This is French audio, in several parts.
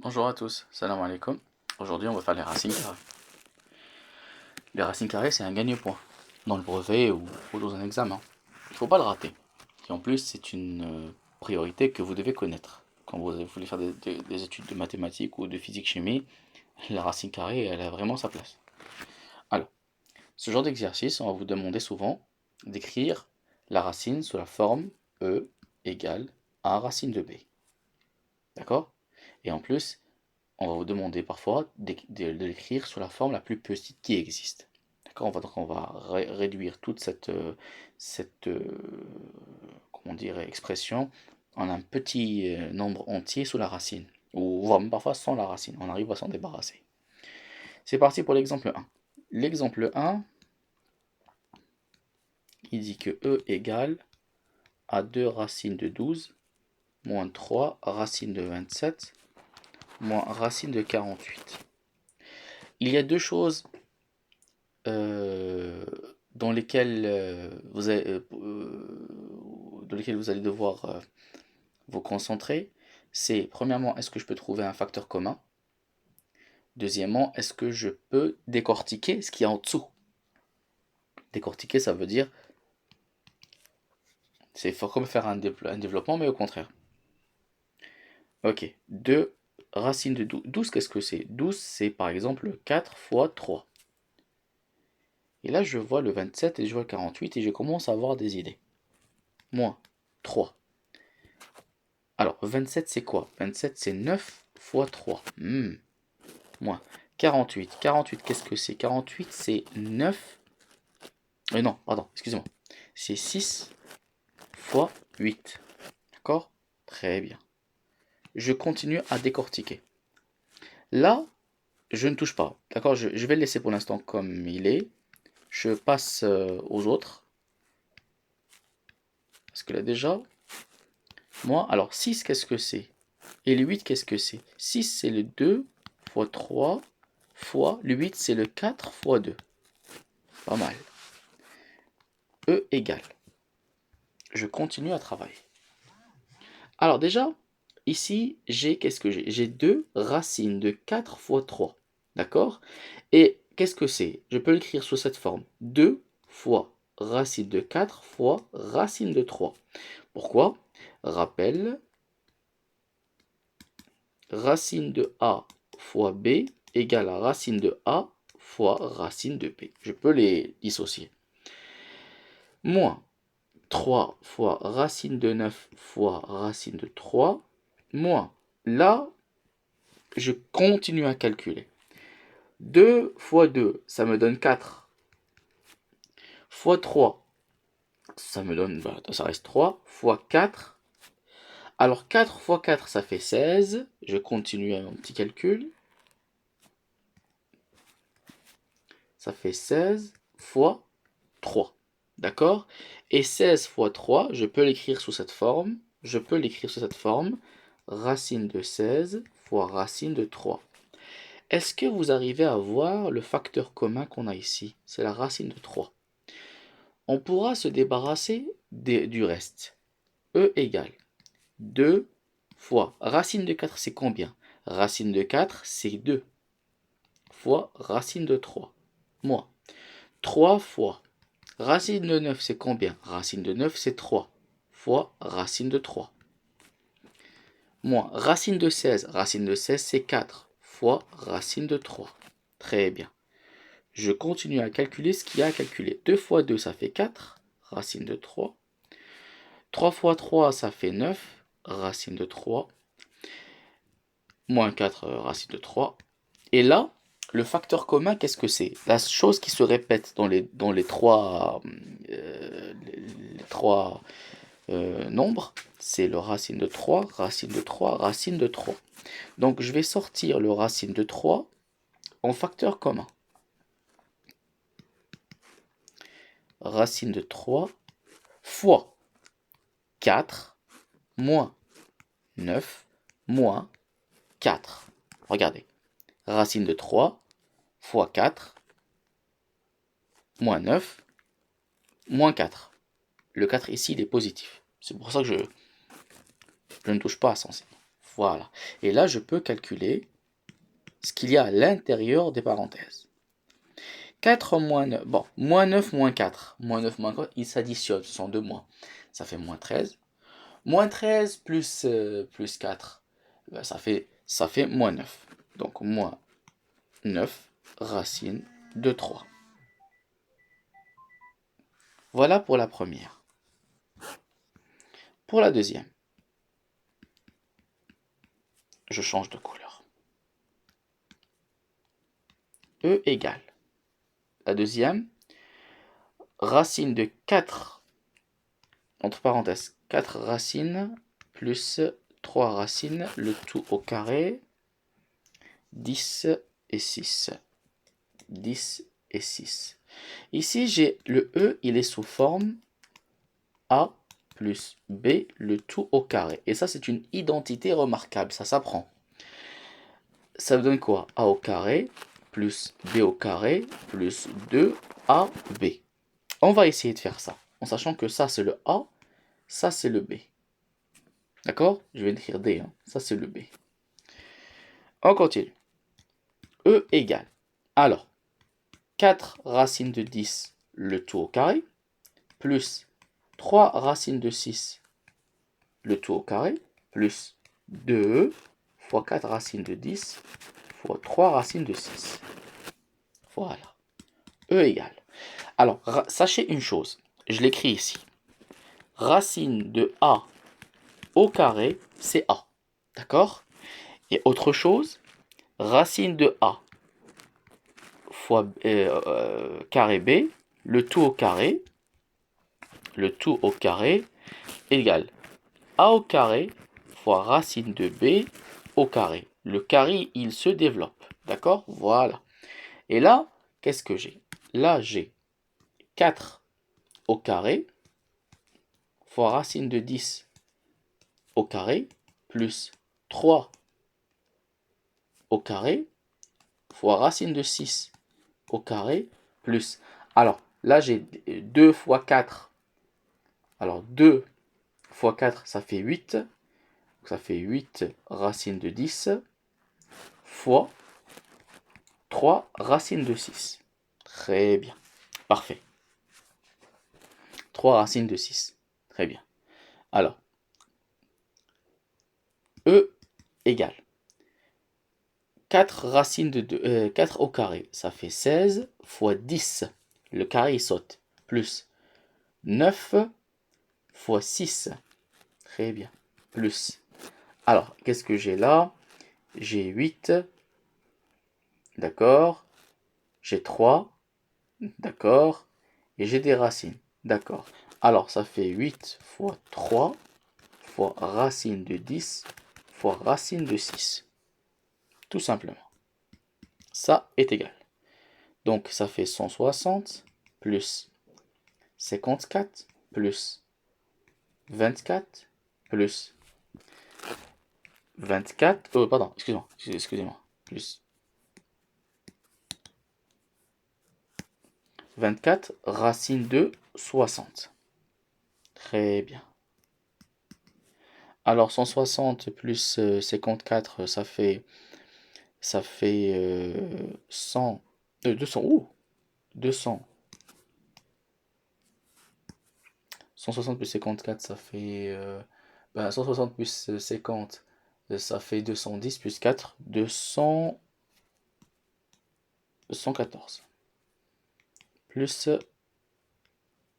Bonjour à tous, salam alaikum. Aujourd'hui, on va faire les racines carrées. Les racines carrées, c'est un gagne-point dans le brevet ou dans un examen. Il ne faut pas le rater. Et en plus, c'est une priorité que vous devez connaître. Quand vous voulez faire des études de mathématiques ou de physique-chimie, la racine carrée, elle a vraiment sa place. Alors, ce genre d'exercice, on va vous demander souvent d'écrire la racine sous la forme E égale A racine de B. D'accord? Et en plus, on va vous demander parfois de l'écrire sous la forme la plus petite qui existe. D'accord? On va réduire toute cette comment dire, expression en un petit nombre entier sous la racine. Ou voire même parfois sans la racine. On arrive à s'en débarrasser. C'est parti pour l'exemple 1. L'exemple 1, il dit que E égale à 2 racines de 12 moins 3 racines de 27 moins racine de 48. Il y a deux choses euh, dans lesquelles, dans lesquelles vous allez devoir vous concentrer. C'est premièrement, est-ce que je peux trouver un facteur commun? Deuxièmement, est-ce que je peux décortiquer ce qu'il y a en dessous? Décortiquer, ça veut dire, c'est comme faire un développement, mais au contraire. Ok, 2 racines de 12. 12, qu'est-ce que c'est? 12, c'est par exemple 4 fois 3. Et là, je vois le 27 et je vois le 48 et je commence à avoir des idées. Moins 3. Alors, 27, c'est quoi? 27, c'est 9 fois 3. Moins 48. 48, qu'est-ce que c'est? 48, c'est 9. Non, pardon, excusez-moi. C'est 6 fois 8. D'accord? Très bien. Je continue à décortiquer. Là, je ne touche pas. D'accord? Je vais le laisser pour l'instant comme il est. Je passe aux autres. Parce que là, déjà, moi, alors 6, qu'est-ce que c'est? Et le 8, qu'est-ce que c'est? 6, c'est le 2 fois 3 fois le 8, c'est le 4 fois 2. Pas mal. E égale. Je continue à travailler. Alors déjà, ici, j'ai qu'est-ce que j'ai? J'ai 2 racines de 4 fois 3. D'accord? Et qu'est-ce que c'est? Je peux l'écrire sous cette forme. 2 fois racine de 4 fois racine de 3. Pourquoi? Rappel, racine de A fois B égale à racine de A fois racine de B. Je peux les dissocier. Moins 3 fois racine de 9 fois racine de 3, moins, là, je continue à calculer. 2 fois 2, ça me donne 4. Fois 3, ça me donne, ça reste 3. Fois 4, alors 4 fois 4, ça fait 16. Je continue mon petit calcul. Ça fait 16 fois 3. D'accord? Et 16 fois 3, je peux l'écrire sous cette forme. Je peux l'écrire sous cette forme. Racine de 16 fois racine de 3. Est-ce que vous arrivez à voir le facteur commun qu'on a ici? C'est la racine de 3. On pourra se débarrasser du reste. E égale 2 fois racine de 4, c'est combien? Racine de 4, c'est 2 fois racine de 3. Moins 3 fois racine de 9, c'est combien? Racine de 9, c'est 3 fois racine de 3. Moins racine de 16. Racine de 16, c'est 4 fois racine de 3. Très bien. Je continue à calculer ce qu'il y a à calculer. 2 fois 2, ça fait 4. Racine de 3. 3 fois 3, ça fait 9. Racine de 3. Moins 4, racine de 3. Et là, le facteur commun, qu'est-ce que c'est? La chose qui se répète dans les trois, les trois nombres, c'est le racine de 3, racine de 3, racine de 3. Donc je vais sortir le racine de 3 en facteur commun. Racine de 3 fois 4 moins 9 moins 4. Regardez. Racine de 3 fois 4 moins 9 moins 4. Le 4 ici, il est positif. C'est pour ça que je ne touche pas à 100. Voilà. Et là, je peux calculer ce qu'il y a à l'intérieur des parenthèses. 4 moins 9, bon, moins 9 moins 4. Moins 9 moins 4, ils s'additionnent, ce sont deux moins. Ça fait moins 13. Moins 13 plus 4, ben, ça fait moins 9. Donc moins 9 racine de 3. Voilà pour la première. Pour la deuxième, je change de couleur. E égale. La deuxième, racine de 4, entre parenthèses, 4 racines plus 3 racines, le tout au carré, 10 et 6. 10 et 6. Ici, j'ai le E, il est sous forme A plus B, le tout au carré. Et ça, c'est une identité remarquable, ça s'apprend. Ça donne quoi? A au carré plus B au carré plus 2AB. On va essayer de faire ça, en sachant que ça, c'est le A, ça, c'est le B. D'accord? Je vais écrire D, hein. Ça, c'est le B. On continue. E égale. Alors, 4 racines de 10, le tout au carré, plus 3 racines de 6, le tout au carré, plus 2 fois 4 racines de 10 fois 3 racines de 6. Voilà. E égale. Alors, sachez une chose. Je l'écris ici. Racine de A au carré, c'est A. D'accord? Et autre chose, racine de A fois carré B, le tout au carré égale A au carré fois racine de B au carré. Le carré, il se développe. D'accord? Voilà. Et là, qu'est-ce que j'ai? Là, j'ai 4 au carré fois racine de 10 au carré plus 3 au carré fois racine de 6 au carré plus... Alors, là, j'ai 2 fois 4. Alors, 2 fois 4, ça fait 8. Ça fait 8 racines de 10 fois 3 racines de 6. Très bien. Parfait. 3 racines de 6. Très bien. Alors, E égale 4 racines de 4 au carré. Ça fait 16 fois 10. Le carré, il saute. Plus 9 fois 6. Très bien. Plus. Alors, qu'est-ce que j'ai là? J'ai 8. D'accord. J'ai 3. D'accord. Et j'ai des racines. D'accord. Alors, ça fait 8 fois 3 fois racine de 10 fois racine de 6. Tout simplement. Ça est égal. Donc, ça fait 160 plus 54 plus 24 plus 24. Oh, pardon, excusez-moi. Plus 24 racine de 60. Très bien. Alors 160 plus 54, ça fait 100, 200. Ouh, 200. 160 plus 54, ça fait 160 plus 50, ça fait 210 plus 4, 214. Plus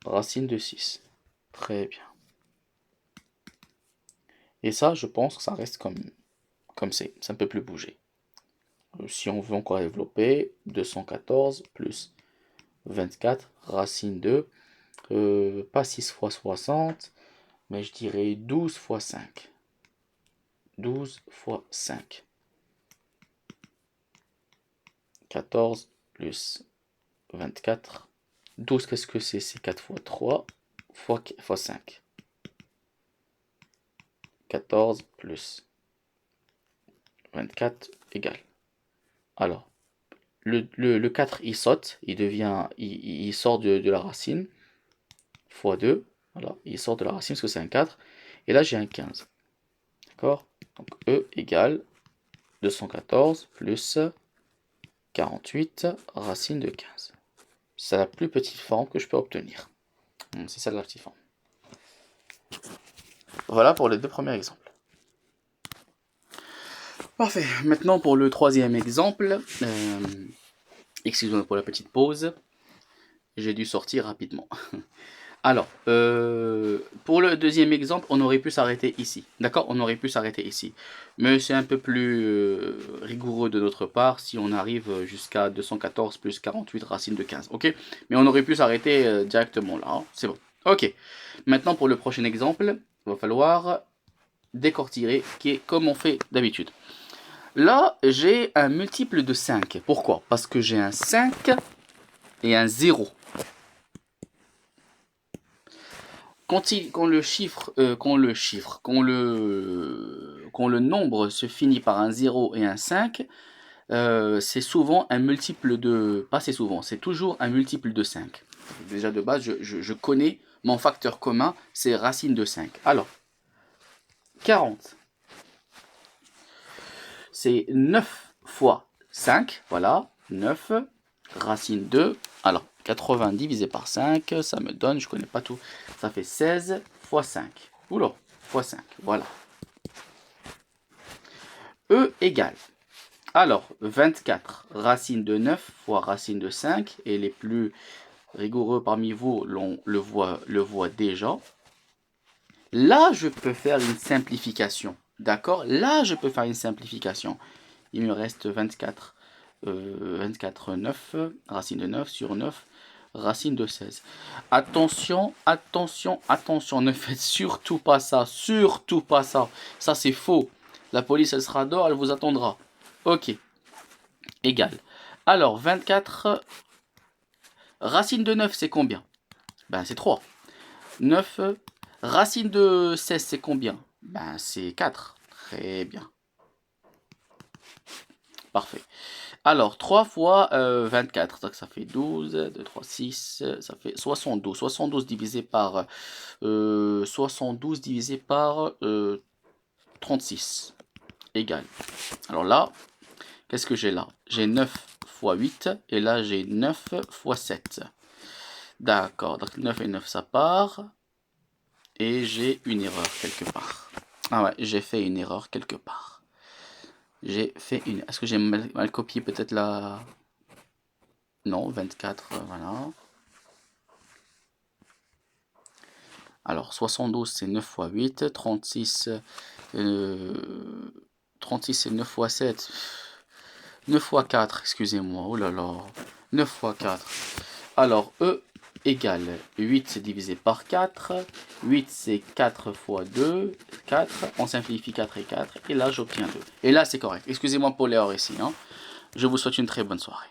racine de 6. Très bien. Et ça, je pense que ça reste comme c'est. Ça ne peut plus bouger. Si on veut encore développer, 214 plus 24, racine de, pas 6 fois 60, mais je dirais 12 fois 5. 12 fois 5. 14 plus 24. 12, qu'est-ce que c'est? C'est 4 fois 3 fois 5. 14 plus 24 égale. Alors, le 4, il saute, il sort de la racine, fois 2. Voilà, il sort de la racine parce que c'est un 4. Et là, j'ai un 15. D'accord? Donc E égale 214 plus 48 racine de 15. C'est la plus petite forme que je peux obtenir. C'est ça la petite forme. Voilà pour les deux premiers exemples. Parfait. Maintenant pour le troisième exemple. Excusez-moi pour la petite pause. J'ai dû sortir rapidement. Alors, pour le deuxième exemple, on aurait pu s'arrêter ici. D'accord? On aurait pu s'arrêter ici. Mais c'est un peu plus rigoureux de notre part si on arrive jusqu'à 214 plus 48 racine de 15. Ok? Mais on aurait pu s'arrêter directement là. Hein. C'est bon. Ok. Maintenant, pour le prochain exemple, il va falloir décortiquer comme on fait d'habitude. Là, j'ai un multiple de 5. Pourquoi? Parce que j'ai un 5 et un 0. Quand le nombre se finit par un 0 et un 5, c'est souvent un multiple de... Pas c'est souvent, c'est toujours un multiple de 5. Déjà de base, je connais mon facteur commun, c'est racine de 5. Alors, 40, c'est 9 fois 5, voilà, 9, racine 2, alors 80 divisé par 5, ça me donne, je connais pas tout, ça fait 16 fois 5, oula, fois 5, voilà. E égale, alors 24 racine de 9 fois racine de 5, et les plus rigoureux parmi vous le voient déjà. Là, je peux faire une simplification, d'accord? Là, je peux faire une simplification. Il me reste 24, 9, racine de 9 sur 9, racine de 16. Attention, attention, attention, ne faites surtout pas ça, surtout pas ça. Ça, c'est faux. La police, elle sera dehors, elle vous attendra. Ok, égal. Alors, 24, racine de 9, c'est combien? Ben, c'est 3. 9, racine de 16, c'est combien? Ben, c'est 4. Très bien. Parfait. Alors, 3 fois 24, donc ça fait 12, 2, 3, 6, ça fait 72. 72 divisé par 36 égale. Alors là, qu'est-ce que j'ai là? J'ai 9 fois 8 et là j'ai 9 fois 7. D'accord, donc 9 et 9 ça part. Et j'ai une erreur quelque part. Ah ouais, j'ai fait une erreur quelque part. J'ai fait une... Est-ce que j'ai mal copié peut-être la... Non, 24, voilà. Alors, 72, c'est 9 fois 8. 36, 36 c'est 9 fois 7. 9 fois 4, excusez-moi. Oh là là. 9 fois 4. Alors, E égale 8, c'est divisé par 4. 8, c'est 4 fois 2. 4. On simplifie 4 et 4. Et là, j'obtiens 2. Et là, c'est correct. Excusez-moi pour l'erreur ici. Hein. Je vous souhaite une très bonne soirée.